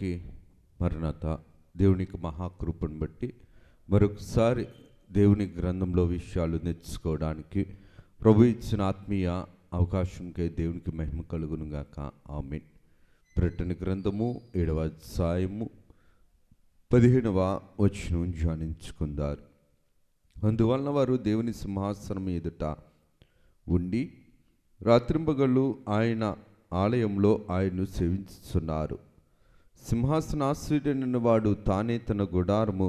అందరికీ మరణాత. దేవునికి మహాకృపను బట్టి మరొకసారి దేవుని గ్రంథంలో విషయాలు నేర్చుకోవడానికి ప్రభు ఇచ్చిన ఆత్మీయ అవకాశంకై దేవునికి మహిమ కలుగునుగాక. ఆమేన్. ప్రకటన గ్రంథము 7వ అధ్యాయము 15వ వచనం ధ్యానించుకుందారు. అందువలన వారు దేవుని సింహాసనం ఎదుట ఉండి రాత్రింబగళ్ళు ఆయన ఆలయంలో ఆయన్ను సేవించుచున్నారు. సింహాసనాసీనుడైన వాడు తానే తన గుడారము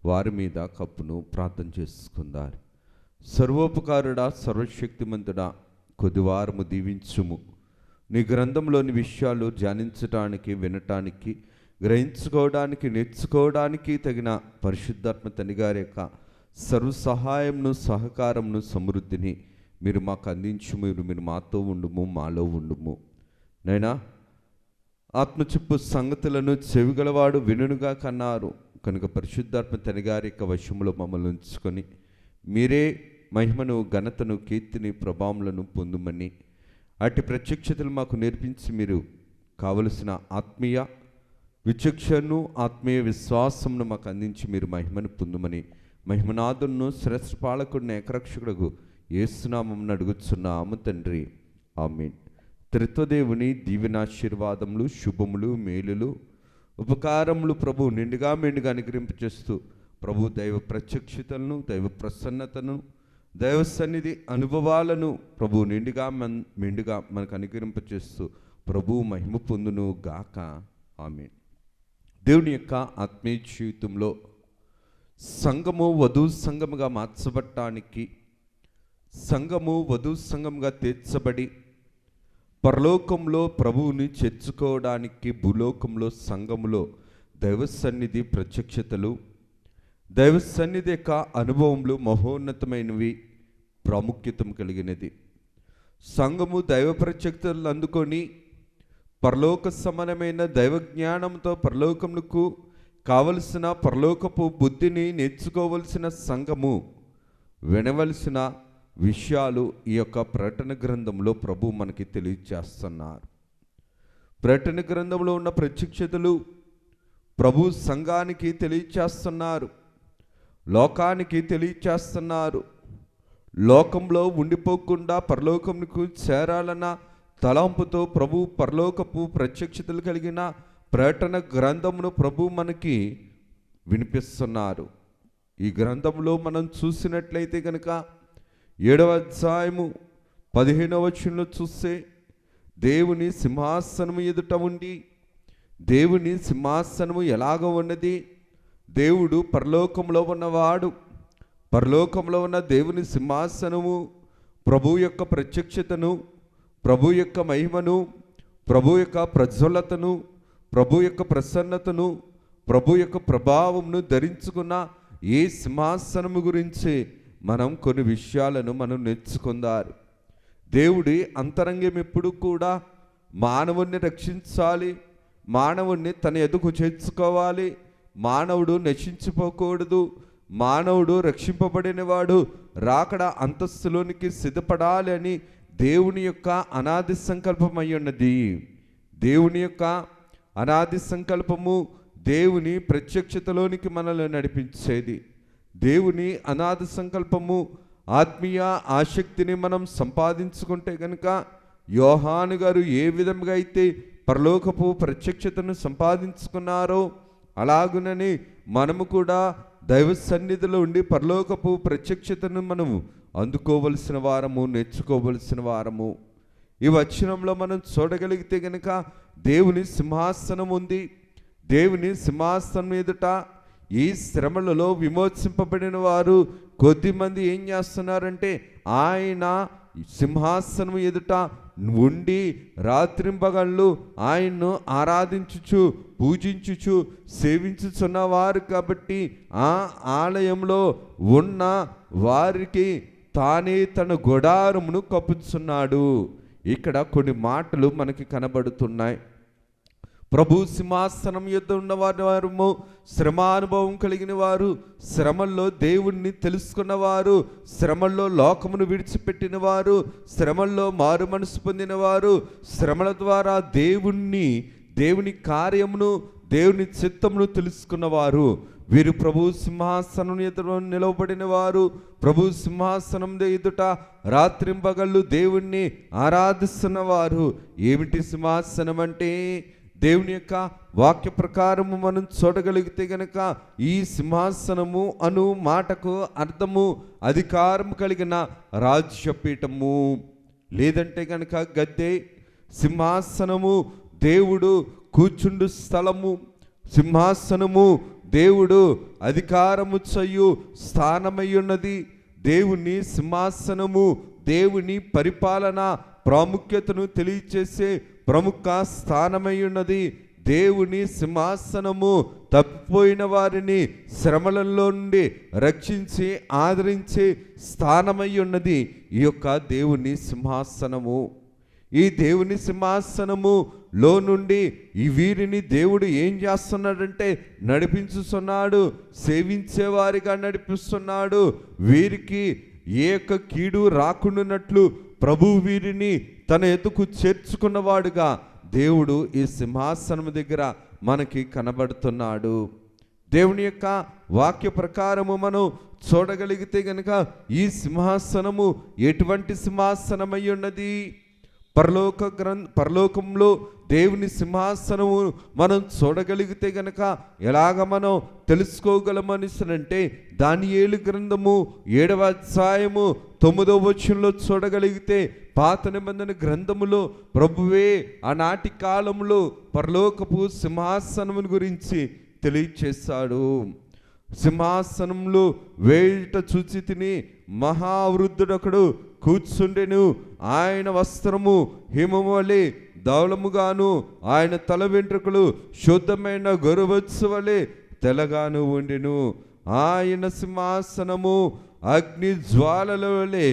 వారి మీద కప్పును ప్రార్థన చేసుకున్నారు. సర్వోపకారుడా, సర్వశక్తిమంతుడా, కొద్దివారము దీవించుము. నీ గ్రంథంలోని విషయాలు ధ్యానించటానికి, వినటానికి, గ్రహించుకోవడానికి, నేర్చుకోవడానికి తగిన పరిశుద్ధాత్మ తండ్రి గారి యొక్క సర్వ సహాయంను, సహకారంను, సమృద్ధిని మీరు మాకు అందించుము. మీరు మాతో ఉండుము, మాలో ఉండుము. నైనా ఆత్మచిప్పు సంగతులను చెవిగలవాడు వినుగా కన్నారు కనుక పరిశుద్ధాత్మ తండ్రి గారి యొక్క వశములో మమ్మల్ని ఉంచుకొని మీరే మహిమను, ఘనతను, కీర్తిని, ప్రభావములను పొందుమని అట్టి ప్రత్యక్షతలు మాకు నేర్పించి మీరు కావలసిన ఆత్మీయ విచక్షణను, ఆత్మీయ విశ్వాసమును మాకు అందించి మీరు మహిమను పొందుమని మహిమనాథును శ్రేష్ఠపాలకుడిని ఏకరక్షకుడు యేసునామమున అడుగుచున్నాము తండ్రి. ఆమేన్. త్రిత్వదేవుని దీవెనాశీర్వాదములు, శుభములు, మేలులు, ఉపకారములు ప్రభు నిండుగా మెండుగా అనుగ్రహింపచేస్తూ ప్రభు దైవ ప్రత్యక్షతలను, దైవ ప్రసన్నతను, దైవ సన్నిధి అనుభవాలను ప్రభు నిండుగా మెండుగా మనకు అనుగ్రహింపచేస్తూ ప్రభు మహిమ పొందును గాక. ఆమేన్. దేవుని యొక్క ఆత్మీయ జీవితంలో సంఘము వధు సంఘముగా మార్చబడటానికి, సంఘము వధు సంఘముగా తీర్చబడి పరలోకంలో ప్రభువుని చేర్చుకోవడానికి భూలోకంలో సంఘములో దైవ సన్నిధి ప్రత్యక్షతలు, దైవ సన్నిధి యొక్క అనుభవములు మహోన్నతమైనవి, ప్రాముఖ్యత కలిగినది. సంఘము దైవ ప్రత్యక్షతలు అందుకొని పరలోక సమానమైన దైవ జ్ఞానంతో పరలోకములకు కావలసిన పరలోకపు బుద్ధిని నేర్చుకోవలసిన సంఘము వినవలసిన విషయాలు ఈ యొక్క ప్రకటన గ్రంథంలో ప్రభు మనకి తెలియచేస్తున్నారు. ప్రకటన గ్రంథంలో ఉన్న ప్రత్యక్షతలు ప్రభు సంఘానికి తెలియచేస్తున్నారు, లోకానికి తెలియచేస్తున్నారు. లోకంలో ఉండిపోకుండా పరలోకంకు చేరాలన్న తలంపుతో ప్రభు పరలోకపు ప్రత్యక్షతలు కలిగిన ప్రకటన గ్రంథమును ప్రభు మనకి వినిపిస్తున్నారు. ఈ గ్రంథంలో మనం చూసినట్లయితే కనుక 7వ అధ్యాయము 15వ వచనంలో చూస్తే దేవుని సింహాసనము ఎదుట ఉండి, దేవుని సింహాసనము ఎలాగ ఉన్నది? దేవుడు పరలోకంలో ఉన్నవాడు. పరలోకంలో ఉన్న దేవుని సింహాసనము ప్రభు యొక్క ప్రత్యక్షతను, ప్రభు యొక్క మహిమను, ప్రభు యొక్క ప్రజ్వలతను, ప్రభు యొక్క ప్రసన్నతను, ప్రభు యొక్క ప్రభావమును ధరించుకున్న ఏ సింహాసనము గురించి మనం కొన్ని విషయాలను మనం నేర్చుకుందారు. దేవుడి అంతరంగం ఎప్పుడు కూడా మానవుణ్ణి రక్షించాలి, మానవుణ్ణి తన ఎదుగు చేర్చుకోవాలి. మానవుడు నశించిపోకూడదు. మానవుడు రక్షింపబడినవాడు రాకడ అంతస్తులోనికి సిద్ధపడాలి అని దేవుని యొక్క అనాది సంకల్పం అయి ఉన్నది. దేవుని యొక్క అనాది సంకల్పము దేవుని ప్రత్యక్షతలోనికి మనల్ని నడిపించేది. దేవుని అనాది సంకల్పము ఆత్మీయ ఆసక్తిని మనం సంపాదించుకుంటే కనుక యోహాను గారు ఏ విధంగా అయితే పరలోకపు ప్రత్యక్షతను సంపాదించుకున్నారో అలాగునని మనము కూడా దైవ సన్నిధిలో ఉండి పరలోకపు ప్రత్యక్షతను మనము అందుకోవలసిన వారము, నేర్చుకోవలసిన వారము. ఈ వచనంలో మనం చూడగలిగితే కనుక దేవుని సింహాసనం ఉంది. దేవుని సింహాసనం ఎదుట ఈ శ్రమలలో విమోచింపబడిన వారు కొద్దిమంది ఏం చేస్తున్నారంటే ఆయన సింహాసనం ఎదుట ఉండి రాత్రింబగళ్ళు ఆయన్ను ఆరాధించుచు, పూజించుచు, సేవించుచున్నవారు కాబట్టి ఆ ఆలయంలో ఉన్న వారికి తానే తన గుడారమును కప్పుచున్నాడు. ఇక్కడ కొన్ని మాటలు మనకి కనబడుతున్నాయి. ప్రభు సింహాసనం యొద్ద ఉన్నవారు శ్రమానుభవం కలిగిన వారు, శ్రమల్లో దేవుణ్ణి తెలుసుకున్నవారు, శ్రమల్లో లోకమును విడిచిపెట్టిన వారు, శ్రమల్లో మారు మనసు పొందిన వారు, శ్రమల ద్వారా దేవుని కార్యమును దేవుని చిత్తమును తెలుసుకున్న వారు, వీరు ప్రభు సింహాసనం ఎదుట నిలవబడిన వారు, ప్రభు సింహాసనం ఎదుట రాత్రింపగళ్ళు దేవుణ్ణి ఆరాధిస్తున్న వారు. ఏమిటి సింహాసనం అంటే? దేవుని యొక్క వాక్య ప్రకారము మనం చూడగలిగితే గనక ఈ సింహాసనము అను మాటకు అర్థము అధికారం కలిగిన రాజ్యపీఠము, లేదంటే గనక గద్దె. సింహాసనము దేవుడు కూర్చుండు స్థలము, సింహాసనము దేవుడు అధికారము చేయు స్థానమై ఉన్నది. దేవుని సింహాసనము దేవుని పరిపాలన ప్రాముఖ్యతను తెలియచేసే ప్రముఖ స్థానమై ఉన్నది. దేవుని సింహాసనము తప్పిపోయిన వారిని శ్రమలలో నుండి రక్షించి ఆదరించే స్థానమై ఉన్నది ఈ యొక్క దేవుని సింహాసనము. ఈ దేవుని సింహాసనము లో నుండి ఈ వీరిని దేవుడు ఏం చేస్తున్నాడంటే నడిపించుతున్నాడు, సేవించేవారిగా నడిపిస్తున్నాడు. వీరికి ఏ యొక్క కీడు రాకుండానట్లు ప్రభు వీరిని తన ఎదుకు చేర్చుకున్నవాడుగా దేవుడు ఈ సింహాసనం దగ్గర మనకి కనబడుతున్నాడు. దేవుని యొక్క వాక్య ప్రకారము మనం చూడగలిగితే గనక ఈ సింహాసనము ఎటువంటి సింహాసనమై ఉన్నది? పరలోకంలో దేవుని సింహాసనము మనం చూడగలిగితే గనక ఎలాగ మనం తెలుసుకోగలమనిసనంటే దానియేలు గ్రంథము 7వ అధ్యాయము 9వ వచనంలో చూడగలిగితే పాత నిబంధన గ్రంథములో ప్రభువే ఆనాటి కాలంలో పరలోకపు సింహాసనము గురించి తెలియచేశాడు. సింహాసనంలో వేట చూచి తిని మహావృద్ధుడొకడు కూర్చుండెను. ఆయన వస్త్రము హిమము వలె ధవళముగాను, ఆయన తల వెంట్రుకలు శుద్ధమైన గొర్రెబొచ్చు వలె తెల్లగాను ఉండెను. ఆయన సింహాసనము అగ్ని జ్వాలల వలె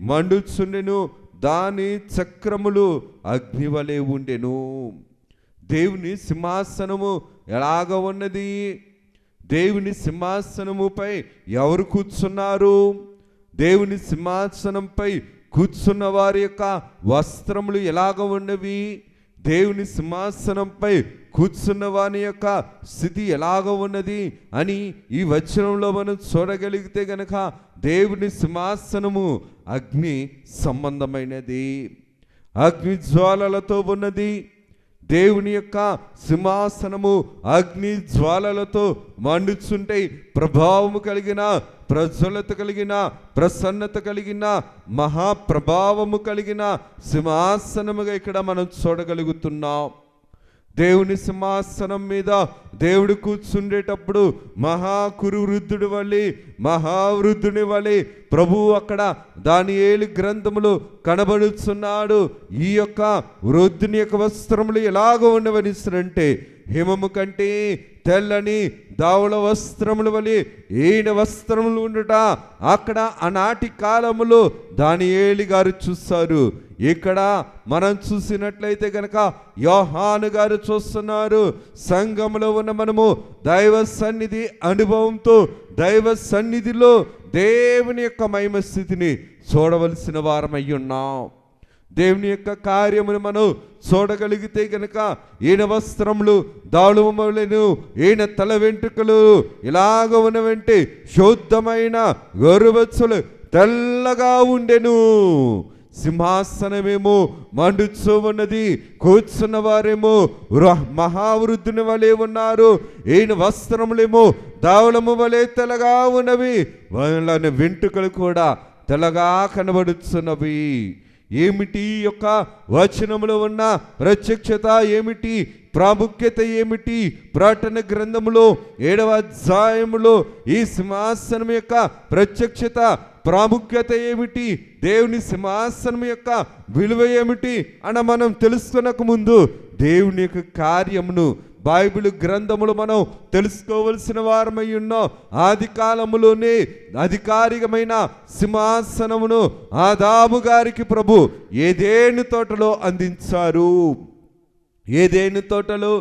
మండుచుండెను, దాని చక్రములు అగ్ని వలె ఉండెను. దేవుని సింహాసనము ఎలాగ ఉన్నది? దేవుని సింహాసనముపై ఎవరు కూర్చున్నారు? దేవుని సింహాసనంపై కూర్చున్న వారి యొక్క వస్త్రములు ఎలాగ ఉన్నవి? దేవుని సింహాసనంపై కూర్చున్న వాని యొక్క స్థితి ఎలాగ ఉన్నది అని ఈ వచనంలో మనం చూడగలిగితే గనక దేవుని సింహాసనము అగ్ని సంబంధమైనది, అగ్ని జ్వాలలతో ఉన్నది. దేవుని యొక్క సింహాసనము అగ్ని జ్వాలలతో మండుచుంటే ప్రభావము కలిగిన, ప్రజ్వలత కలిగిన, ప్రసన్నత కలిగిన, మహాప్రభావము కలిగిన సింహాసనముగా ఇక్కడ మనం చూడగలుగుతున్నాం. దేవుని సింహాసనం మీద దేవుడు కూర్చుండేటప్పుడు మహాకురువృద్ధుడి వలె, మహావృద్ధుని వలె ప్రభువు అక్కడ దానియేలు గ్రంథములో కనబడుచున్నాడు. ఈ యొక్క వృద్ధుని యొక్క వస్త్రములు ఎలాగ ఉండవనిస్తారంటే హిమము కంటే తెల్లని ధవళ వస్త్రముల వలె ఈయన వస్త్రములు ఉండుట అక్కడ ఆనాటి కాలములో దానియేలు గారు చూస్తారు. ఇక్కడ మనం చూసినట్లయితే కనుక యోహాను గారు చూస్తున్నారు. సంఘములో ఉన్న మనము దైవ సన్నిధి అనుభవంతో దైవ సన్నిధిలో దేవుని యొక్క మహిమ స్థితిని చూడవలసిన వారమై ఉన్నాం. దేవుని యొక్క కార్యమును మనం చూడగలిగితే గనక ఈయన వస్త్రములు దాళుమలను, ఈయన తల వెంట్రుకలు ఇలాగ ఉన్నవంటే శుద్ధమైన గొర్రెబొచ్చులు తెల్లగా ఉండెను. సింహాసనమేమో మండుచూ ఉన్నది, కూర్చున్న వారేమో మహావృద్ధుని వలె ఉన్నారు. ఈయన వస్త్రములేమో ధవళము వలె తెల్లగా ఉన్నవి, వాళ్ళ వెంట్రుకలు కూడా తెల్లగా కనబడుచున్నవి. ఏమిటి యొక్క వచనములో ఉన్న ప్రత్యక్షత ఏమిటి? ప్రాముఖ్యత ఏమిటి? ప్రకటన గ్రంథములో 7వ అధ్యాయములో ఈ సింహాసనం యొక్క ప్రత్యక్షత ప్రాముఖ్యత ఏమిటి? దేవుని సింహాసనం యొక్క విలువ ఏమిటి అని మనం తెలుసుకునక ముందు దేవుని యొక్క కార్యమును బైబిల్ గ్రంథములు మనం తెలుసుకోవలసిన వారమై ఉన్నాం. ఆది కాలములోనే అధికారికమైన సింహాసనమును ఆదాము గారికి ప్రభు ఏదెను తోటలో అందించారు. ఏదెను తోటలో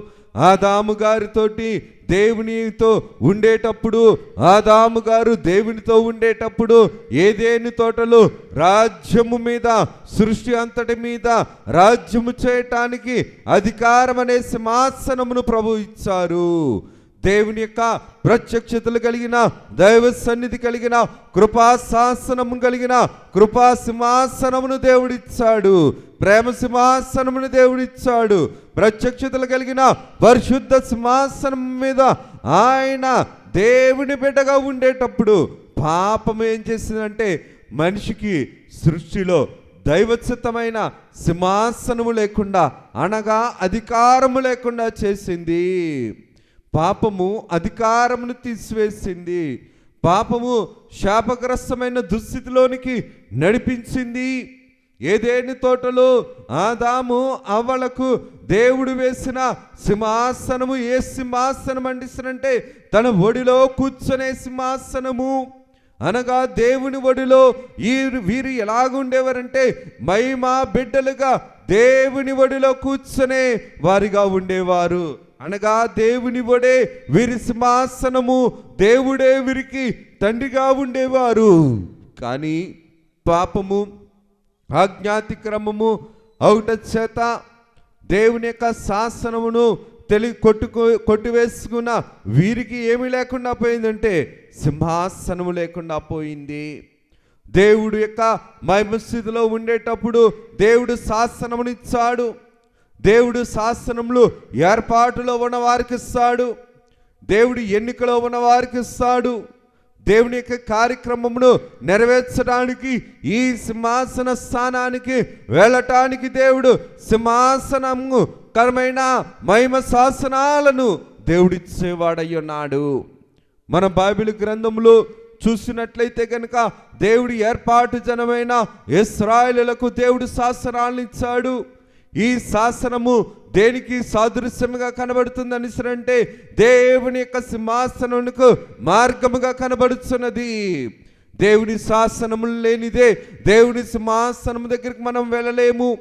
ఆదాము గారితోటి దేవునితో ఉండేటప్పుడు, ఆదాము గారు దేవునితో ఉండేటప్పుడు ఏదేని తోటలో రాజ్యము మీద, సృష్టి అంతటి మీద రాజ్యము చేయటానికి అధికారం అనే సింహాసనమును ప్రభు ఇచ్చారు. దేవుని యొక్క ప్రత్యక్షతలు కలిగిన, దైవ సన్నిధి కలిగిన, కృపా శాసనము కలిగిన కృపా సింహాసనమును దేవుడిచ్చాడు. ప్రేమ సింహాసనమును దేవుడిచ్చాడు. ప్రత్యక్షతలు కలిగిన పరిశుద్ధ సింహాసనం మీద ఆయన దేవుని బిడ్డగా ఉండేటప్పుడు పాపం ఏం చేసిందంటే మనిషికి సృష్టిలో దైవచిత్తమైన సింహాసనము లేకుండా, అనగా అధికారము లేకుండా చేసింది. పాపము అధికారమును తీసివేసింది. పాపము శాపగ్రస్తమైన దుస్థితిలోనికి నడిపించింది. ఏదేని తోటలో ఆదాము అవ్వలకు దేవుడు వేసిన సింహాసనము ఏ సింహాసనం అంటే తన ఒడిలో కూర్చునే సింహాసనము. అనగా దేవుని ఒడిలో వీరు ఎలాగుండేవారంటే మహిమా బిడ్డలుగా దేవుని ఒడిలో కూర్చునే వారిగా ఉండేవారు. అనగా దేవుని ఒడే వీరి సింహాసనము, దేవుడే వీరికి తండ్రిగా ఉండేవారు. కానీ పాపము, ఆజ్ఞాతిక్రమము అవుట చేత దేవుని యొక్క శాసనమును కొట్టివేసుకున్న వీరికి ఏమీ లేకుండా పోయిందంటే సింహాసనము లేకుండా పోయింది. దేవుడు యొక్క మహిమ స్థితిలో ఉండేటప్పుడు దేవుడు శాసనమునిచ్చాడు. దేవుడు శాసనములు ఏర్పాటులో ఉన్న వారికి ఇస్తాడు. దేవుడు ఎన్నికలో ఉన్న వారికి ఇస్తాడు. దేవుని యొక్క కార్యక్రమమును నెరవేర్చడానికి, ఈ సింహాసన స్థానానికి వెళ్ళటానికి దేవుడు సింహాసనము కరమైన మహిమ శాసనాలను దేవుడిచ్చేవాడై ఉన్నాడు. మన బైబిల్ గ్రంథములో చూసినట్లయితే కనుక దేవుడు ఏర్పాటు జనమైన ఇశ్రాయేలులకు దేవుడు శాసనాలను ఇచ్చాడు. ఈ శాసనము దేనికి సాదృశ్యముగా కనబడుతుందని అంటే దేవుని యొక్క సింహాసనమునకు మార్గముగా కనబడుతున్నది. దేవుని శాసనములు లేనిదే దేవుని సింహాసనము దగ్గరికి మనం వెళ్ళలేము.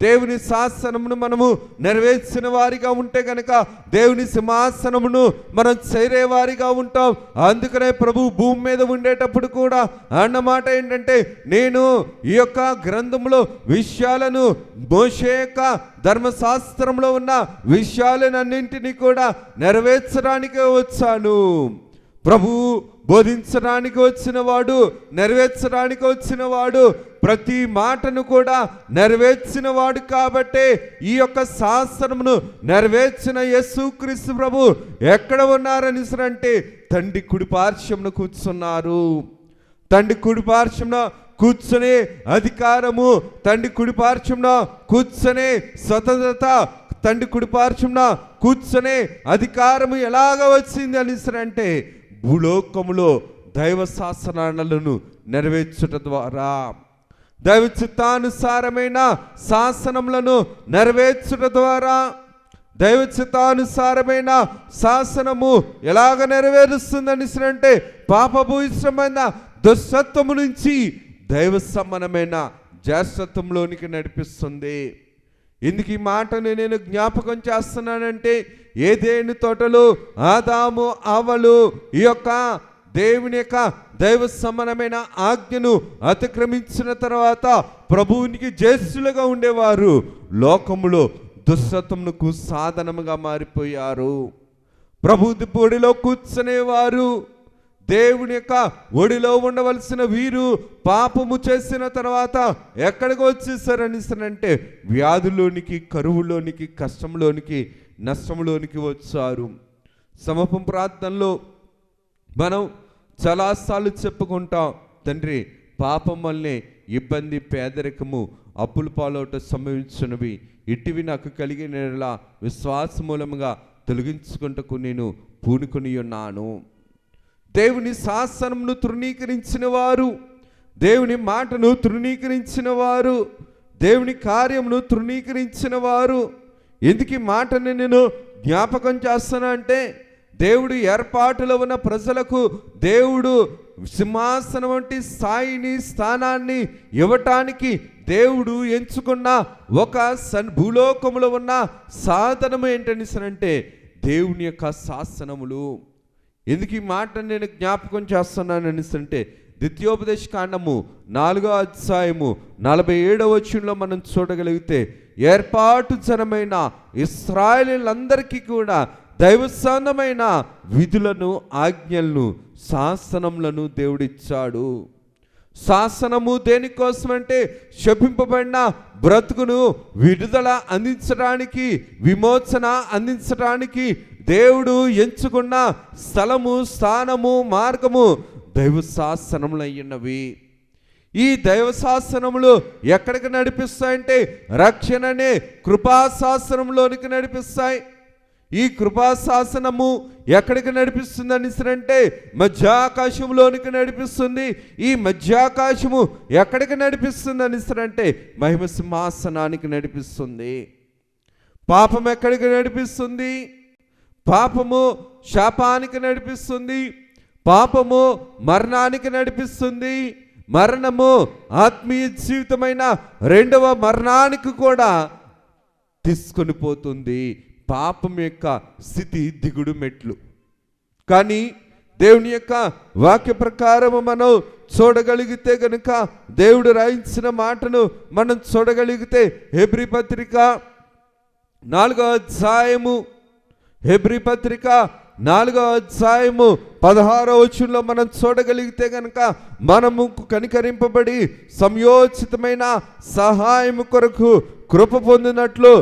దేవుని శాసనమును మనము నెరవేర్చిన వారిగా ఉంటే కనుక దేవుని సింహాసనమును మనం చేరేవారిగా ఉంటాం. అందుకనే ప్రభు భూమి మీద ఉండేటప్పుడు కూడా అన్నమాట ఏంటంటే, నేను ఈ యొక్క గ్రంథంలో విషయాలను, మోషే యొక్క ధర్మశాస్త్రంలో ఉన్న విషయాలన్నింటినీ కూడా నెరవేర్చడానికే వచ్చాను. ప్రభు బోధించడానికి వచ్చినవాడు, నెరవేర్చడానికి వచ్చినవాడు, ప్రతి మాటను కూడా నెరవేర్చిన వాడు. కాబట్టే ఈ యొక్క శాస్త్రమును నెరవేర్చిన యేసుక్రీస్తు ప్రభు ఎక్కడ ఉన్నారని అంటే తండ్రి కుడి పార్శ్వమున కూర్చున్నారు. తండ్రి కుడి పార్శ్వమున కూర్చునే అధికారము, తండ్రి కుడి పార్శ్వమున కూర్చునే స్వతంత్రత, తండ్రి కుడి పార్శ్వమున కూర్చునే అధికారము ఎలాగ వచ్చింది అని అంటే భూలోకములో దైవ శాసనాలను నెరవేర్చుట ద్వారా, దైవ చిత్తానుసారమైన శాసనములను నెరవేర్చుట ద్వారా, దైవ చిత్తానుసారమైన శాసనము ఎలాగ నెరవేరుస్తుందని అంటే పాపభూయిష్టమైన దుష్టత్వము నుంచి దైవ సమానమైన జ్యేష్ఠత్వంలోనికి నడిపిస్తుంది. ఎందుకు ఈ మాటను నేను జ్ఞాపకం చేస్తున్నానంటే, ఏదేని తోటలో ఆదాము అవ్వలు ఈ యొక్క దేవుని యొక్క దైవ సమానమైన ఆజ్ఞను అతిక్రమించిన తర్వాత ప్రభువునికి జ్యేష్ఠులుగా ఉండేవారు లోకములో దుష్టత్వమునకు సాధనముగా మారిపోయారు. ప్రభు ఒడిలో కూర్చునేవారు. దేవుని యొక్క ఒడిలో ఉండవలసిన వీరు పాపము చేసిన తర్వాత ఎక్కడికి వచ్చేసారని అంటే వ్యాధుల్లోనికి, కరువులోనికి, కష్టంలోనికి, నష్టంలోనికి వచ్చారు. సమపం ప్రార్థనలో మనం చాలాసార్లు చెప్పుకుంటాం, తండ్రి పాపం వల్లే ఇబ్బంది, పేదరికము, అప్పుల పాలవుట సంభవించినవి, ఇటివి నాకు కలిగిన విశ్వాస మూలముగా తొలగించుకుంటకు నేను పూనుకొని ఉన్నాను. దేవుని శాసనమును తృణీకరించిన వారు, దేవుని మాటను తృణీకరించిన వారు, దేవుని కార్యమును తృణీకరించిన వారు. ఎందుకు ఈ మాటని నేను జ్ఞాపకం చేస్తాను అంటే, దేవుడు ఏర్పాటులో ఉన్న ప్రజలకు దేవుడు సింహాసనం వంటి స్థాయిని, స్థానాన్ని ఇవ్వటానికి దేవుడు ఎంచుకున్న ఒక భూలోకములో ఉన్న సాధనము ఏంటని అంటే దేవుని యొక్క శాసనములు. ఎందుకు ఈ మాట నేను జ్ఞాపకం చేస్తున్నాను అంటే, ద్వితీయోపదేశ కాండము 4వ అధ్యాయము 47వ వచనంలో మనం చూడగలిగితే, ఏర్పాటు జనమైన ఇశ్రాయేలీయులందరికీ కూడా దైవ సంబంధమైన విధులను, ఆజ్ఞలను, శాసనములను దేవుడిచ్చాడు. శాసనము దేనికోసమంటే శపింపబడిన బ్రతుకును విడుదల అందించడానికి, విమోచన అందించడానికి దేవుడు ఎంచుకున్న స్థలము, స్థానము, మార్గము దైవ శాసనములు అయ్యున్నవి. ఈ దైవ శాసనములు ఎక్కడికి నడిపిస్తాయంటే రక్షణ అనే కృపాశాసనంలోనికి నడిపిస్తాయి. ఈ కృపాశాసనము ఎక్కడికి నడిపిస్తుంది అంటే మధ్యాకాశంలోనికి నడిపిస్తుంది. ఈ మధ్యాకాశము ఎక్కడికి నడిపిస్తుంది అంటే మహిమ సింహాసనానికి నడిపిస్తుంది. పాపం ఎక్కడికి నడిపిస్తుంది? పాపము శాపానికి నడిపిస్తుంది. పాపము మరణానికి నడిపిస్తుంది. మరణము ఆత్మీయ జీవితమైన రెండవ మరణానికి కూడా తీసుకొని పోతుంది. పాపం యొక్క స్థితి దిగుడు మెట్లు. కానీ దేవుని యొక్క వాక్య ప్రకారం మనం చూడగలిగితే గనుక, దేవుడు రాయించిన మాటను మనం చూడగలిగితే, హెబ్రీ పత్రిక 4వ అధ్యాయము 16వ వచనంలో మనం చూడగలిగితే గనక, మనము కనికరింపబడి సంయోచితమైన సహాయము కొరకు కృప పొందినట్లు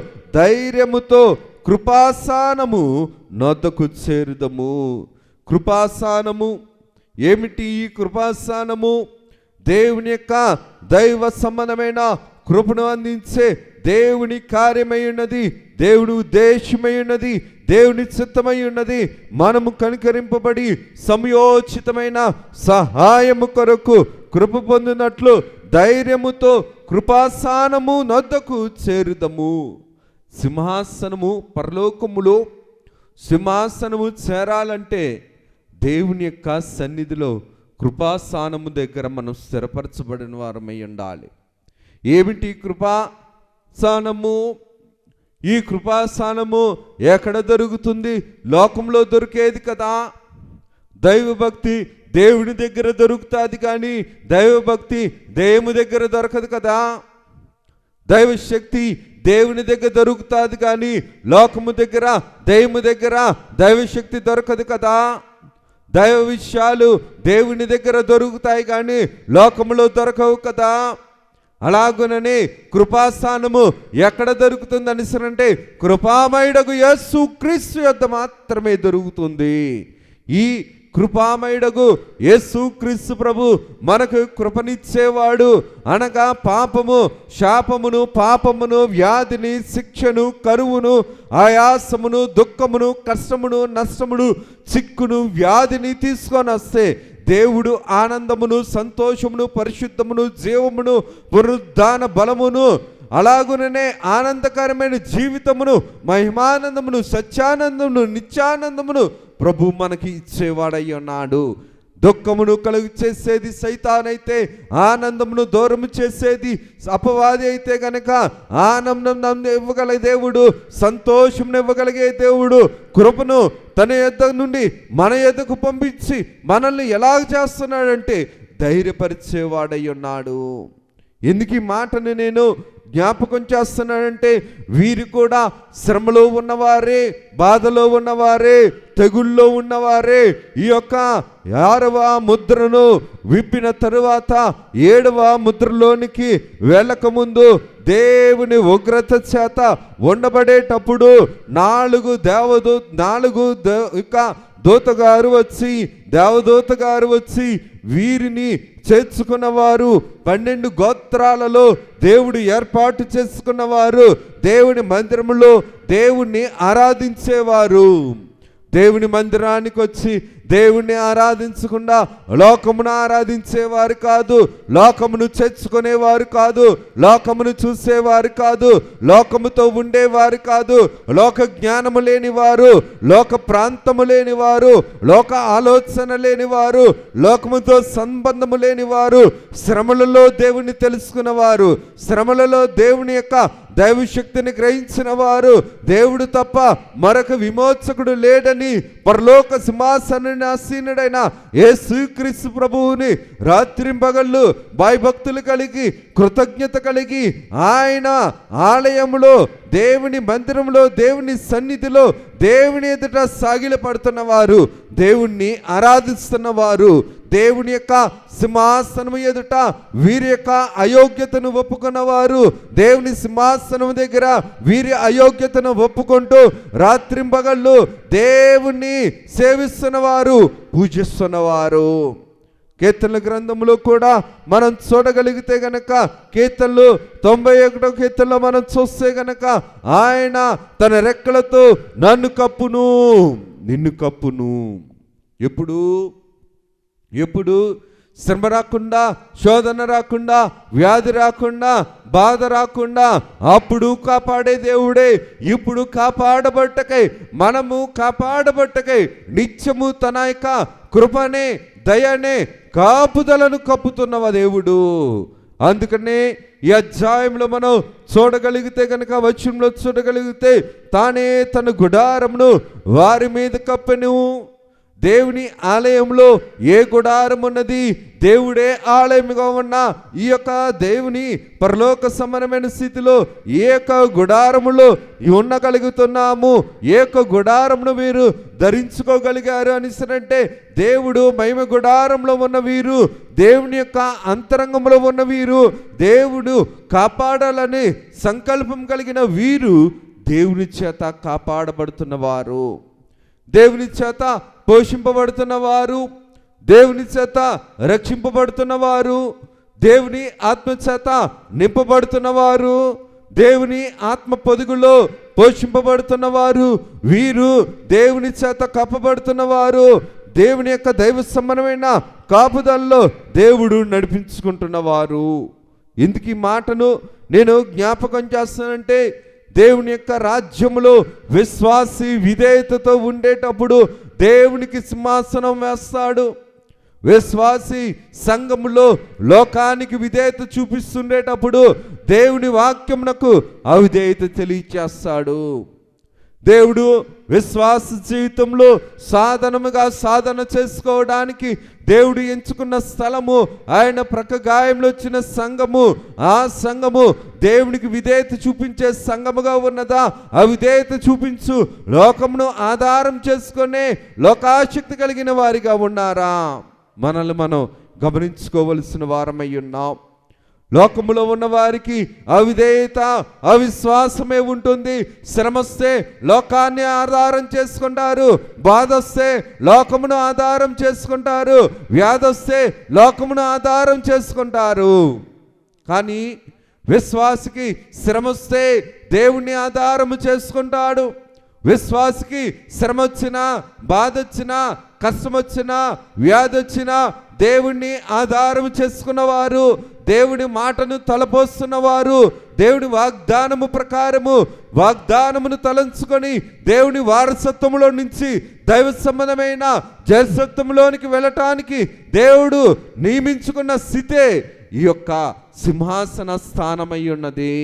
ధైర్యముతో కృపాసనము నొద్దకు చేరుదము. కృపాసనము ఏమిటి? ఈ కృపాసనము దేవుని యొక్క దైవ సంబంధమైన కృపను అందించే దేవుని కార్యమై ఉన్నది, దేవుని ఉద్దేశమై ఉన్నది, దేవుని చిత్తమై ఉన్నది. మనము కనికరింపబడి సమయోచితమైన సహాయము కొరకు కృప పొందినట్లు ధైర్యముతో కృపాసనము నొద్దకు చేరుదము. సింహాసనము, పరలోకములో సింహాసనము చేరాలంటే దేవుని యొక్క సన్నిధిలో కృపాసనము దగ్గర మనం స్థిరపరచబడిన వారమై ఉండాలి. ఏమిటి కృపాసనము? ఈ కృపాసనము ఎక్కడ దొరుకుతుంది? లోకంలో దొరికేది కదా. దైవభక్తి దేవుని దగ్గర దొరుకుతుంది, కానీ దైవభక్తి దేవుని దగ్గర దొరకదు కదా. దైవశక్తి దేవుని దగ్గర దొరుకుతుంది, కానీ లోకము దగ్గర, దైవము దగ్గర దైవశక్తి దొరకదు కదా. దైవ విషయాలు దేవుని దగ్గర దొరుకుతాయి, కానీ లోకములో దొరకవు కదా. అలాగుననే కృపాస్థానము ఎక్కడ దొరుకుతుంది అంటే కృపామయుడగు యేసు క్రీస్తు యొద్ద మాత్రమే దొరుకుతుంది. ఈ కృపామయుడగు యేసు క్రీస్తు ప్రభు మనకు కృపనిచ్చేవాడు. అనగా పాపము, శాపమును, పాపమును, వ్యాధిని, శిక్షను, కరువును, ఆయాసమును, దుఃఖమును, కష్టమును, నష్టమును, చిక్కును, వ్యాధిని తీసుకొని వస్తే దేవుడు ఆనందమును, సంతోషమును, పరిశుద్ధమును, జీవమును, పునరుద్ధాన బలమును, అలాగుననే ఆనందకరమైన జీవితమును, మహిమానందమును, సత్యానందమును, నిత్యానందమును ప్రభు మనకి ఇచ్చేవాడై ఉన్నాడు. దుఃఖమును కలుగు చేసేది సైతానైతే, ఆనందమును దూరము చేసేది అపవాది అయితే గనక, ఆనందం ఇవ్వగలిగే దేవుడు, సంతోషం ఇవ్వగలిగే దేవుడు కృపను తన యొద్ద నుండి మన యొద్దకు పంపించి మనల్ని ఎలా చేస్తున్నాడంటే ధైర్యపరిచేవాడై ఉన్నాడు. ఎందుకు ఈ మాటను నేను జ్ఞాపకం చేస్తున్నానంటే, వీరు కూడా శ్రమలో ఉన్నవారే, బాధలో ఉన్నవారే, తెగుల్లో ఉన్నవారే. ఈ యొక్క 6వ ముద్రను విప్పిన తరువాత 7వ ముద్రలోనికి వెళ్ళకముందు దేవుని ఉగ్రత చేత ఉండబడేటప్పుడు 4 దేవదూత గారు వచ్చి వీరిని చేర్చుకున్నవారు, 12 గోత్రాలలో దేవుడు ఏర్పాటు చేసుకున్నవారు దేవుని మందిరములో దేవుణ్ణి ఆరాధించేవారు. దేవుని మందిరానికి వచ్చి దేవుణ్ణి ఆరాధించకుండా లోకమును ఆరాధించేవారు కాదు, లోకమును చేర్చుకునేవారు కాదు, లోకమును చూసేవారు కాదు, లోకముతో ఉండేవారు కాదు, లోక జ్ఞానము లేనివారు, లోక ప్రాంతము లేనివారు, లోక ఆలోచన లేనివారు, లోకముతో సంబంధము లేనివారు, శ్రమలలో దేవుణ్ణి తెలుసుకున్నవారు, శ్రమలలో దేవుని యొక్క దైవశక్తిని గ్రహించిన వారు దేవుడు తప్ప మరొక విమోచకుడు లేడని పరలోక సింహాసనాన్ని ఆసీనుడైన యేసుక్రీస్తు ప్రభువుని రాత్రింపగళ్ళు భయభక్తులు కలిగి కృతజ్ఞత కలిగి ఆయన ఆలయంలో దేవుని మందిరంలో దేవుని సన్నిధిలో దేవుని ఎదుట సాగిలపడుతున్న వారు, దేవుణ్ణి ఆరాధిస్తున్న వారు, దేవుని యొక్క సింహాసనం ఎదుట వీరి యొక్క అయోగ్యతను ఒప్పుకున్నవారు, దేవుని సింహాసనం దగ్గర వీరి అయోగ్యతను ఒప్పుకుంటూ రాత్రింపగళ్ళు దేవుణ్ణి సేవిస్తున్నవారు, పూజిస్తున్నవారు. కీర్తనల గ్రంథంలో కూడా మనం చూడగలిగితే గనక కీర్తనలు 91వ కీర్తనలో మనం చూస్తే గనక ఆయన తన రెక్కలతో నన్ను కప్పును, నిన్ను కప్పును. ఎప్పుడు శ్రమ రాకుండా, శోధన రాకుండా, వ్యాధి రాకుండా, బాధ రాకుండా అప్పుడు కాపాడే దేవుడే ఇప్పుడు కాపాడబట్టకై, మనము కాపాడబట్టకై నిత్యము తన యొక్క కృపనే దయనే కాపుదలను కప్పుతున్నవ దేవుడు. అందుకనే ఈ అధ్యాయంలో మనం చూడగలిగితే కనుక వచనంలో చూడగలిగితే తానే తన గుడారమును వారి మీద కప్పెను. దేవుని ఆలయంలో ఏ గుడారం ఉన్నది? దేవుడే ఆలయముగా ఉన్న ఈ యొక్క దేవుని పరలోక సమానమైన స్థితిలో ఏ యొక్క గుడారములో ఉండగలుగుతున్నాము, ఏ యొక్క గుడారమును వీరు ధరించుకోగలిగారు అనిసరంటే దేవుడు మహిమ గుడారంలో ఉన్న వీరు, దేవుని యొక్క అంతరంగంలో ఉన్న వీరు, దేవుడు కాపాడాలని సంకల్పం కలిగిన వీరు దేవుని చేత కాపాడబడుతున్న వారు, దేవుని చేత పోషింపబడుతున్న వారు, దేవుని చేత రక్షింపబడుతున్న వారు, దేవుని ఆత్మ చేత నింపబడుతున్న వారు, దేవుని ఆత్మ పొదుగులో పోషింపబడుతున్న వారు, వీరు దేవుని చేత కప్పబడుతున్న వారు, దేవుని యొక్క దైవ సంబంధమైన కాపుదల్లో దేవుడు నడిపించుకుంటున్నవారు. ఎందుకు ఈ మాటను నేను జ్ఞాపకం చేస్తానంటే దేవుని యొక్క రాజ్యములో విశ్వాసి విధేయతతో ఉండేటప్పుడు దేవునికి సింహాసనం వేస్తాడు. విశ్వాసి సంఘములో లోకానికి విధేయత చూపిస్తుండేటప్పుడు దేవుని వాక్యమునకు అవిధేయత తెలియచేస్తాడు. దేవుడు విశ్వాస జీవితంలో సాధన చేసుకోవడానికి దేవుడు ఎంచుకున్న స్థలము ఆయన ప్రక్క గాయంలో వచ్చిన సంఘము. ఆ సంఘము దేవునికి విధేయత చూపించే సంఘముగా ఉన్నదా, అవిధేయత చూపించు లోకమును ఆధారం చేసుకునే లోకాశక్తి కలిగిన వారిగా ఉన్నారా? మనల్ని మనం గమనించుకోవలసిన వారమై ఉన్నాం. లోకములో ఉన్న వారికి అవిధేయత అవిశ్వాసమే ఉంటుంది. శ్రమస్తే లోకాన్ని ఆధారం చేసుకుంటారు, బాధొస్తే లోకమును ఆధారం చేసుకుంటారు, వ్యాధొస్తే లోకమును ఆధారం చేసుకుంటారు. కానీ విశ్వాసికి శ్రమొస్తే దేవుణ్ణి ఆధారము చేసుకుంటాడు. విశ్వాసికి శ్రమ వచ్చినా, బాధ వచ్చినా, కష్టం వచ్చినా, వ్యాధి వచ్చినా దేవుణ్ణి ఆధారం చేసుకున్నవారు, దేవుడి మాటను తలపోస్తున్నవారు, దేవుడి వాగ్దానము ప్రకారము వాగ్దానమును తలంచుకొని దేవుని వారసత్వములో నుంచి దైవ సంబంధమైన జనసత్వంలోనికి వెళ్ళటానికి దేవుడు నియమించుకున్న స్థితే ఈ యొక్క సింహాసన స్థానమై ఉన్నది.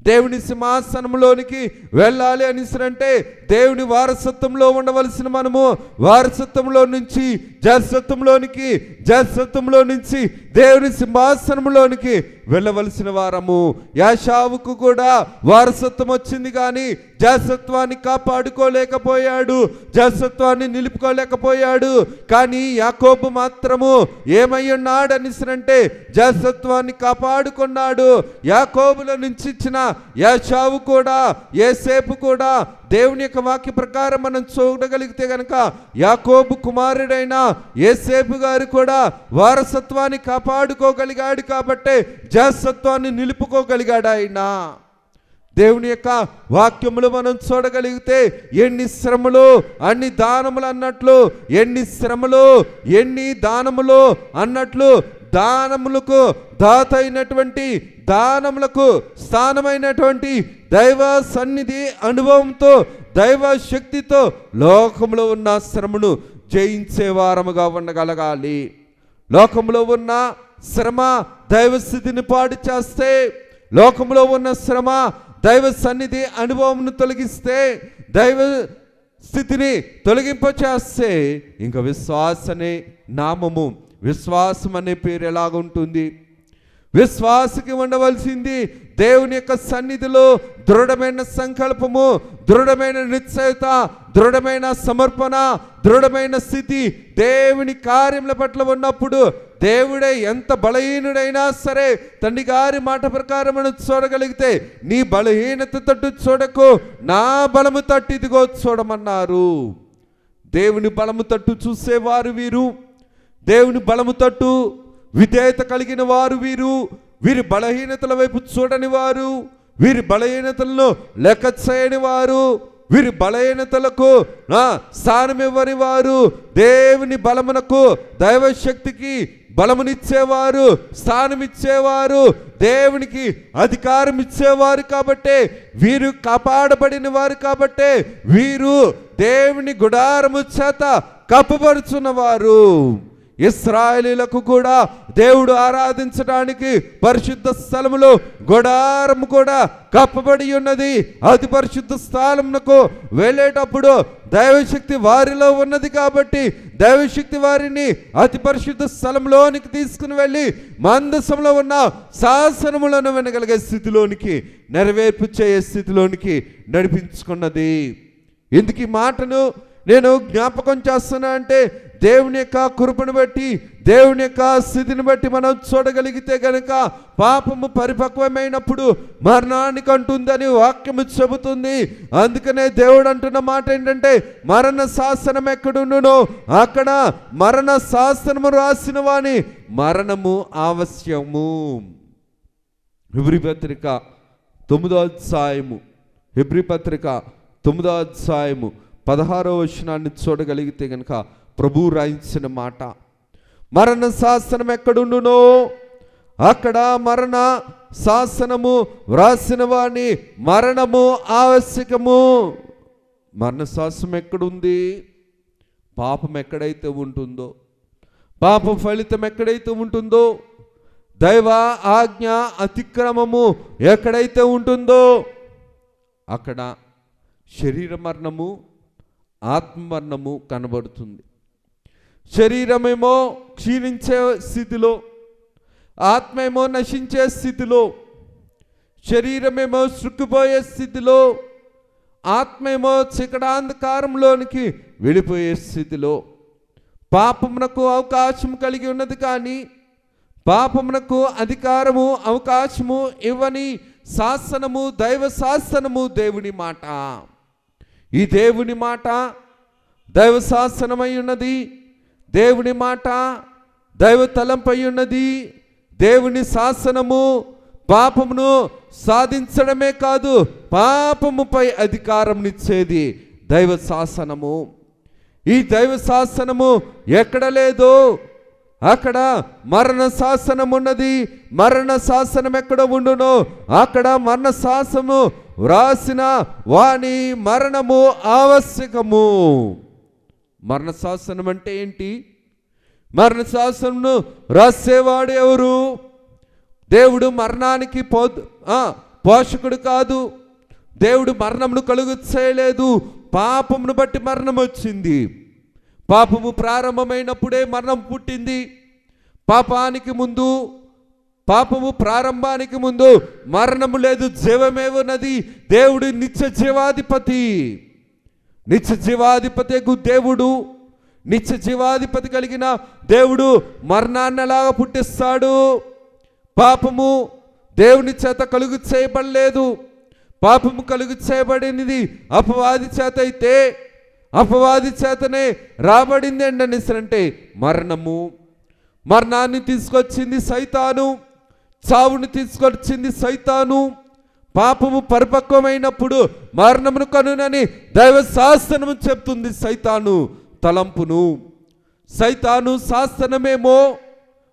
దేవుని సింహాసనంలోనికి వెళ్ళాలి అనిసరంటే దేవుని వారసత్వంలో ఉండవలసిన మనము వారసత్వంలో నుంచి జనసత్వంలోనికి, జనసత్వంలో నుంచి దేవుని సింహాసనంలోనికి వెళ్ళవలసిన వారము. యాషావుకు కూడా వారసత్వం వచ్చింది కానీ జనసత్వాన్ని కాపాడుకోలేకపోయాడు, జనసత్వాన్ని నిలుపుకోలేకపోయాడు. కానీ యాకోబు మాత్రము ఏమై ఉన్నాడు అనిసరంటే జనసత్వాన్ని కాపాడుకున్నాడు. యాకోబుల నుంచి ఇచ్చిన యాషావు కూడా, యోసేపు కూడా దేవుని యొక్క వాక్య ప్రకారం మనం చూడగలిగితే గనక యాకోబు కుమారుడైన యోసేపు గారు కూడా వారసత్వాన్ని కాపాడుకోగలిగాడు కాబట్టే జనసత్వాన్ని నిలుపుకోగలిగాడు ఆయన. దేవుని యొక్క వాక్యములు మనం చూడగలిగితే ఎన్ని శ్రమలు అన్ని దానములు అన్నట్లు, ఎన్ని శ్రమలు ఎన్ని దానములు అన్నట్లు దానములకు దాత అయినటువంటి, దానములకు స్థానమైనటువంటి దైవ సన్నిధి అనుభవంతో దైవ శక్తితో లోకంలో ఉన్న శ్రమను జయించే వారముగా ఉండగలగాలి. లోకంలో ఉన్న శ్రమ దైవ స్థితిని పాడు చేస్తే, లోకంలో ఉన్న శ్రమ దైవ సన్నిధి అనుభవంను తొలగిస్తే, దైవ స్థితిని తొలగింపచేస్తే ఇంకా విశ్వాస అనే నామము, విశ్వాసం అనే పేరు ఎలాగుంటుంది? విశ్వాసకి ఉండవలసింది దేవుని యొక్క సన్నిధిలో దృఢమైన సంకల్పము, దృఢమైన నిశ్చయత, దృఢమైన సమర్పణ, దృఢమైన స్థితి. దేవుని కార్యముల పట్ల ఉన్నప్పుడు దేవుడే ఎంత బలహీనుడైనా సరే తండ్రి గారి మాట ప్రకారం మనం చూడగలిగితే, నీ బలహీనత తట్టు చూడకు, నా బలము తట్టు ఇదిగో చూడమన్నారు. దేవుని బలము తట్టు చూసేవారు వీరు, దేవుని బలము తట్టు విధేయత కలిగిన వారు వీరు. వీరి బలహీనతల వైపు చూడని వారు, వీరి బలహీనతలను లెక్క చేయని వారు, వీరి బలహీనతలకు స్థానం ఇవ్వని వారు, దేవుని బలమునకు దైవశక్తికి బలమునిచ్చేవారు, స్థానం ఇచ్చేవారు, దేవునికి అధికారం ఇచ్చేవారు. కాబట్టే వీరు కాపాడబడిన వారు, కాబట్టే వీరు దేవుని గుడారము చేత కప్పబడుచున్నవారు. ఇశ్రాయేలీయులకు కూడా దేవుడు ఆరాధించడానికి పరిశుద్ధ స్థలములో గుడారము కూడా కప్పబడి ఉన్నది. అతి పరిశుద్ధ స్థలమునకు వెళ్ళేటప్పుడు దైవశక్తి వారిలో ఉన్నది కాబట్టి దైవశక్తి వారిని అతి పరిశుద్ధ స్థలంలోనికి తీసుకుని వెళ్ళి మందసంలో ఉన్న శాసనములను వినగలిగే స్థితిలోనికి, నెరవేర్పు చేయే స్థితిలోనికి నడిపించుకున్నది. ఎందుకు ఈ మాటను నేను జ్ఞాపకం చేస్తున్నా అంటే, దేవుని యొక్క కృపను బట్టి, దేవుని యొక్క స్థితిని బట్టి మనం చూడగలిగితే గనక పాపము పరిపక్వమైనప్పుడు మరణానికి అంటుందని వాక్యము చెబుతుంది. అందుకనే దేవుడు అంటున్న మాట ఏంటంటే, మరణ శాసనం ఎక్కడుండునో అక్కడ మరణ శాసనము రాసిన వాని మరణము ఆవశ్యము. హెబ్రీ పత్రిక 9వ అధ్యాయము, హెబ్రీ పత్రిక 9వ అధ్యాయము 16వ వచనాన్ని చూడగలిగితే గనక ప్రభు రాయించిన మాట, మరణ శాసనం ఎక్కడుండునో అక్కడ మరణ శాసనము వ్రాసిన వాని మరణము ఆవశ్యకము. మరణ శాసనం ఎక్కడుంది? పాపం ఎక్కడైతే ఉంటుందో, పాపం ఫలితం ఎక్కడైతే ఉంటుందో, దైవ ఆజ్ఞ అతిక్రమము ఎక్కడైతే ఉంటుందో అక్కడ శరీర మరణము, ఆత్మమరణము కనబడుతుంది. శరీరమేమో క్షీణించే స్థితిలో, ఆత్మేమో నశించే స్థితిలో, శరీరమేమో సృక్కుపోయే స్థితిలో, ఆత్మేమో చికటాంధకారంలోనికి వెళ్ళిపోయే స్థితిలో. పాపమునకు అవకాశం కలిగి ఉన్నది కానీ పాపమునకు అధికారము అవకాశము ఇవ్వని శాసనము, దైవ శాసనము దేవుని మాట. ఈ దేవుని మాట దైవ శాసనమై ఉన్నది, దేవుని మాట దైవ తలంపై ఉన్నది. దేవుని శాసనము పాపమును సాధించడమే కాదు, పాపముపై అధికారంనిచ్చేది దైవ శాసనము. ఈ దైవ శాసనము ఎక్కడ లేదో అక్కడ మరణ శాసనం ఉన్నది. మరణ శాసనం ఎక్కడ ఉండునో అక్కడ మరణ శాసనము వ్రాసిన వాని మరణము ఆవశ్యకము. మరణ శాసనం అంటే ఏంటి? మరణ శాసనమును రాసేవాడు ఎవరు? దేవుడు మరణానికి పోషకుడు కాదు. దేవుడు మరణమును కలుగు చేయలేదు. పాపమును బట్టి మరణం వచ్చింది. పాపము ప్రారంభమైనప్పుడే మరణం పుట్టింది. పాపానికి ముందు, పాపము ప్రారంభానికి ముందు మరణము లేదు, జీవమే ఉన్నది. దేవుడు నిత్య జీవాధిపతి. నిత్య జీవాధిపతి దేవుడు, నిత్య జీవాధిపతి కలిగిన దేవుడు మరణాన్ని ఎలాగా పుట్టిస్తాడు? పాపము దేవుని చేత కలుగు చేయబడలేదు. పాపము కలుగు చేయబడినది అపవాది చేత అయితే, అపవాది చేతనే రాబడింది ఏంటంటే మరణము. మరణాన్ని తీసుకొచ్చింది సైతాను, చావుని తీసుకొచ్చింది సైతాను. పాపము పరిపక్వమైనప్పుడు మరణమును కనునని దైవ శాస్త్రము చెప్తుంది సైతాను తలంపును. సైతాను శాస్త్రమేమో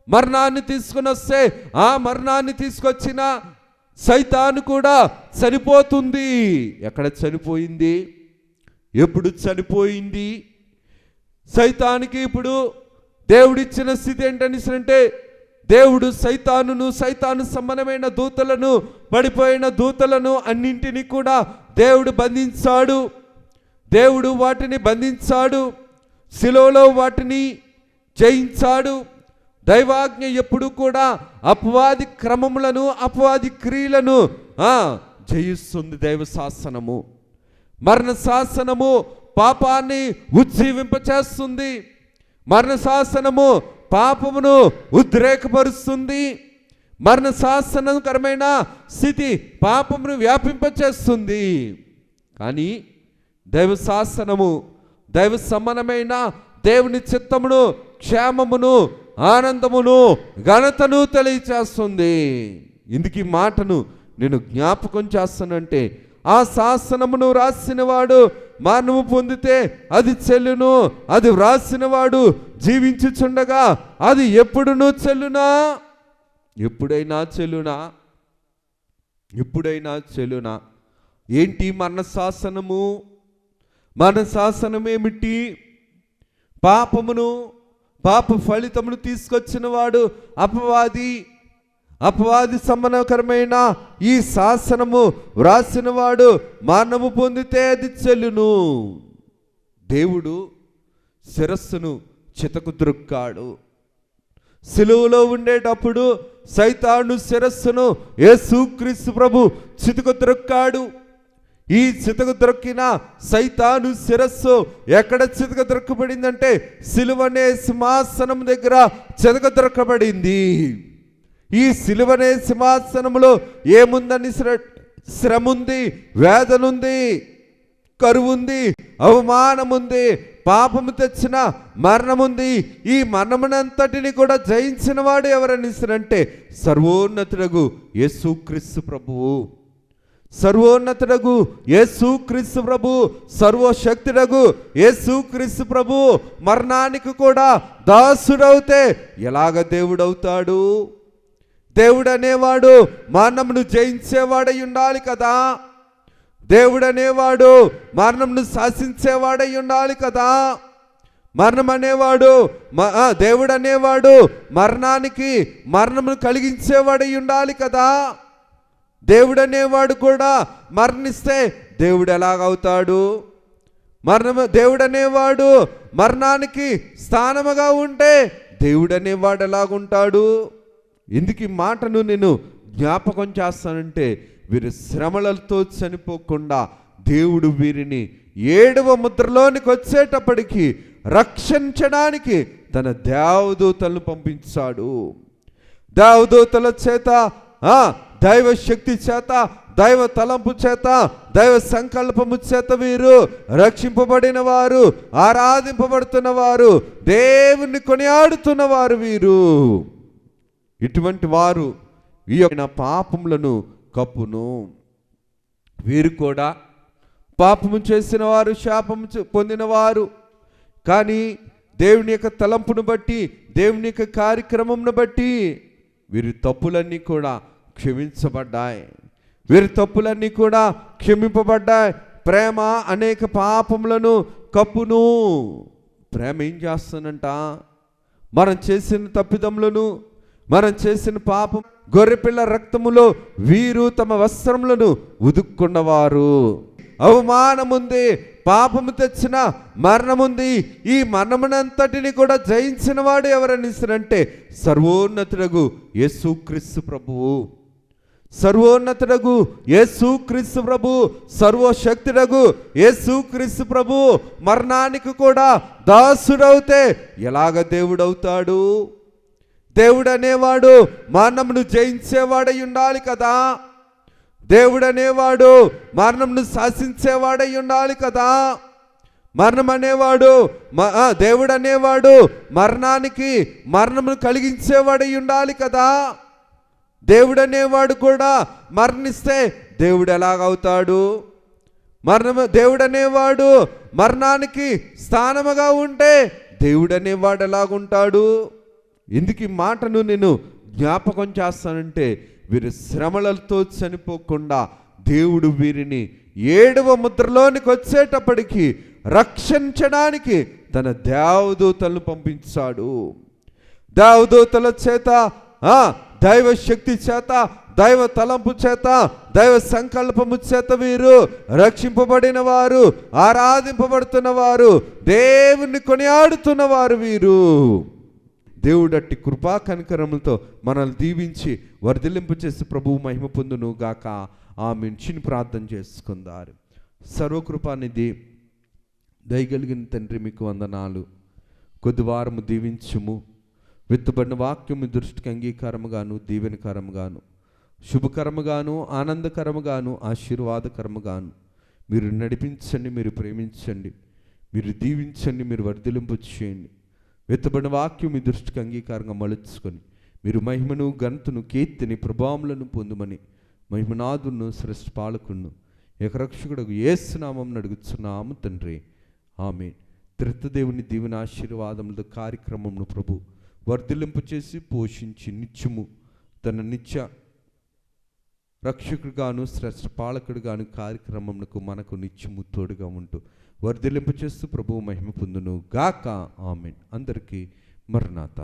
మరణాన్ని తీసుకుని వస్తే ఆ మరణాన్ని తీసుకొచ్చిన సైతాను కూడా చనిపోతుంది. ఎక్కడ చనిపోయింది? ఎప్పుడు చనిపోయింది? సైతానికి ఇప్పుడు దేవుడిచ్చిన స్థితి ఏంటంటే దేవుడు సైతాను సంబంధమైన దూతలను, పడిపోయిన దూతలను అన్నింటినీ కూడా దేవుడు బంధించాడు. దేవుడు వాటిని బంధించాడు, శిలువలో వాటిని జయించాడు. దైవాజ్ఞ ఎప్పుడు కూడా అపవాది క్రమములను, అపవాది క్రియలను జయిస్తుంది. దైవ శాసనము, మరణ శాసనము పాపాన్ని ఉజ్జీవింపచేస్తుంది. మరణ శాసనము పాపమును ఉద్రేకపరుస్తుంది. మరణ శాసనకరమైన స్థితి పాపమును వ్యాపింపచేస్తుంది. కానీ దైవ శాసనము దైవ సమానమైన దేవుని చిత్తమును, క్షేమమును, ఆనందమును, ఘనతను తెలియచేస్తుంది. ఇందుకు ఈ మాటను నేను జ్ఞాపకం చేస్తానంటే, ఆ శాసనమును రాసినవాడు మరణము పొందితే అది చెల్లును, అది వ్రాసినవాడు జీవించుచుండగా అది ఎప్పుడునూ చెల్లునా? ఎప్పుడైనా చెల్లునా? ఎప్పుడైనా చెల్లునా? ఏంటి మరణ శాసనము? మరణ శాసనం ఏమిటి? పాప ఫలితమును తీసుకొచ్చిన వాడు అపవాది సంబంధకరమైన ఈ శాసనము వ్రాసిన వాడు మరణము పొందితే అది చెల్లును. దేవుడు శిరస్సును చితకు ద్రొక్కాడు. సిలువలో ఉండేటప్పుడు సైతాను శిరస్సును యేసుక్రీస్తు ప్రభు చితకు ద్రొక్కాడు. ఈ చితకు ద్రొక్కిన సైతాను శిరస్సు ఎక్కడ చితక ద్రొక్కబడిందంటే సిలువనే సింహాసనం దగ్గర చితక ద్రొక్కబడింది. ఈ సిలువనే సింహాసనంలో ఏముందని? శ్రముంది, వేదనుంది, కరువుంది, అవమానముంది, పాపము తెచ్చిన మరణముంది. ఈ మరణమునంతటిని కూడా జయించిన వాడు ఎవరని అంటే సర్వోన్నతుడగు యేసుక్రీస్తు ప్రభువు. సర్వోన్నతుడగు యేసుక్రీస్తు ప్రభు, సర్వశక్తుడగు యేసుక్రీస్తు ప్రభు మరణానికి కూడా దాసుడవుతే ఎలాగ దేవుడవుతాడు? దేవుడు అనేవాడు మరణమును జయించేవాడై ఉండాలి కదా. దేవుడు అనేవాడు మరణమును శాసించేవాడై ఉండాలి కదా. మరణం అనేవాడు దేవుడు అనేవాడు మరణమును కలిగించేవాడై ఉండాలి కదా. దేవుడు అనేవాడు కూడా మరణిస్తే దేవుడు ఎలాగవుతాడు? దేవుడు అనేవాడు మరణానికి స్థానముగా ఉంటే దేవుడు అనేవాడు ఎలాగుంటాడు? ఎందుకు ఈ మాటను నేను జ్ఞాపకం చేస్తానంటే, వీరు శ్రమలతో చనిపోకుండా దేవుడు వీరిని 7వ ముద్రలోనికి వచ్చేటప్పటికి రక్షించడానికి తన దేవదూతలను పంపించాడు. దేవదూతల చేత, దైవ శక్తి చేత, దైవ తలంపు చేత, దైవ సంకల్పము చేత వీరు రక్షింపబడిన వారు, ఆరాధింపబడుతున్న వారు, దేవుణ్ణి కొనియాడుతున్న వారు వీరు. ఇటువంటి వారు ఈ యొక్క పాపములను కప్పును. వీరు కూడా పాపము చేసిన వారు, శాపము పొందినవారు. కానీ దేవుని యొక్క తలంపును బట్టి, దేవుని యొక్క కార్యక్రమంను బట్టి వీరి తప్పులన్నీ కూడా క్షమించబడ్డాయి. వీరి తప్పులన్నీ కూడా క్షమింపబడ్డాయి. ప్రేమ అనేక పాపములను కప్పును. ప్రేమ ఏం చేస్తానంట? మనం చేసిన తప్పిదములను, మనం చేసిన పాపం, గొర్రెపిల్ల రక్తములో వీరు తమ వస్త్రములను ఉదుక్కున్నవారు. అవమానముంది, పాపము తెచ్చిన మరణముంది. ఈ మరణమునంతటిని కూడా జయించిన వాడు ఎవరని అంటే సర్వోన్నతుడగు యేసుక్రీస్తు ప్రభువు. సర్వోన్నతుడగు యేసుక్రీస్తు ప్రభు, సర్వశక్తుడగు యేసుక్రీస్తు ప్రభు మరణానికి కూడా దాసుడవుతే ఎలాగ దేవుడవుతాడు? దేవుడు అనేవాడు మరణమును జయించేవాడై ఉండాలి కదా. దేవుడు అనేవాడు మరణమును శాసించేవాడై ఉండాలి కదా. మరణం అనేవాడు దేవుడు అనేవాడు మరణమును కలిగించేవాడై ఉండాలి కదా. దేవుడు అనేవాడు కూడా మరణిస్తే దేవుడు ఎలాగవుతాడు? దేవుడు అనేవాడు మరణానికి స్థానముగా ఉంటే దేవుడు అనేవాడు ఎలాగుంటాడు? ఎందుకు ఈ మాటను నేను జ్ఞాపకం చేస్తానంటే, వీరు శ్రమలతో చనిపోకుండా దేవుడు వీరిని 7వ ముద్రలోనికి వచ్చేటప్పటికి రక్షించడానికి తన దేవదూతలను పంపించాడు. దేవదూతల చేత దైవ శక్తి చేత, దైవ తలంపు చేత, దైవ సంకల్పము చేత వీరు రక్షింపబడిన వారు, ఆరాధింపబడుతున్న వారు, దేవుణ్ణి కొనియాడుతున్న వారు వీరు. దేవుడు అట్టి కృపా కనికరములతో మనల్ని దీవించి వర్ధిలింపు చేసి ప్రభువు మహిమ పొందును గాక. ఆమెన్. చిన్న ప్రార్థన చేసుకుందారు. సర్వకృపానిధి దయగలిగిన తండ్రి, మీకు వందనాలు. కొద్ది వారము దీవించుము. విత్తబడిన వాక్యము దృష్టికి అంగీకారముగాను, దీవెనకరముగాను, శుభకరముగాను, ఆనందకరముగాను, ఆశీర్వాదకరముగాను మీరు నడిపించండి, మీరు ప్రేమించండి, మీరు దీవించండి, మీరు వర్ధిలింపు చేయండి. విత్తబడిన వాక్యం మీ దృష్టికి అంగీకారంగా మలుచుకొని మీరు మహిమను, ఘనతను, కీర్తిని, ప్రభావములను పొందుమని మహిమనాథును, శ్రేష్ఠ పాలకును, ఏకరక్షకుడు యేసు నామమున అడుగుచున్నాము తండ్రి. ఆమేన్. త్రిత్వదేవుని దీవెన ఆశీర్వాదముల కార్యక్రమమును ప్రభు వర్ధిలింపు చేసి పోషించి నిత్యము తన నిత్య రక్షకుడుగాను, శ్రేష్ఠ పాలకుడుగాను కార్యక్రమమునకు మనకు నిత్యము తోడుగా ఉంటూ వర్ధిలింపు చేస్తూ ప్రభువు మహిమ పొందును గాక. ఆమేన్. అందరికీ మరణాత.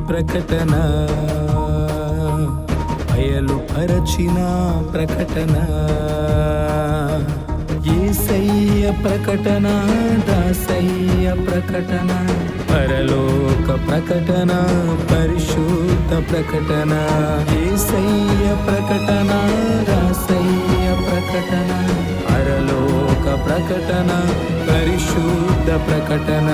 ప్రకటన, అయలు పరచిన ప్రకటన, యేసయ్య ప్రకటన, దాసయ్య ప్రకటన, పరలోక ప్రకటన, పరిశుద్ధ ప్రకటన, యేసయ్య ప్రకటన, దాసయ్య ప్రకటన, పరలోక ప్రకటన, పరిశుద్ధ ప్రకటన.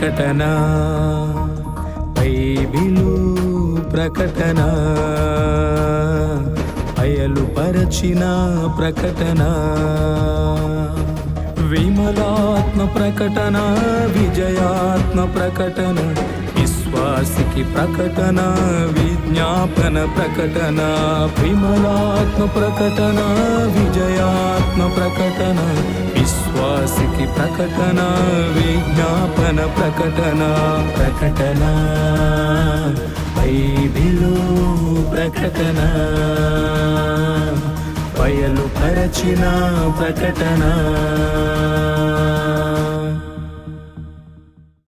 ప్రకటన, బైబిలు ప్రకటన, అయలు పరచిన ప్రకటన, విమలాత్మ ప్రకటన, విజయాత్మ ప్రకటన, విశ్వాసికి ప్రకటన, విజ్ఞాపన ప్రకటన, విమలాత్మ ప్రకటన, విజయాత్మ ప్రకటన, విశ్వాసికి ప్రకటన, విజ్ఞాపన ప్రకటన. ప్రకటన, బైబిలు ప్రకటన, బయలు పరచిన ప్రకటన.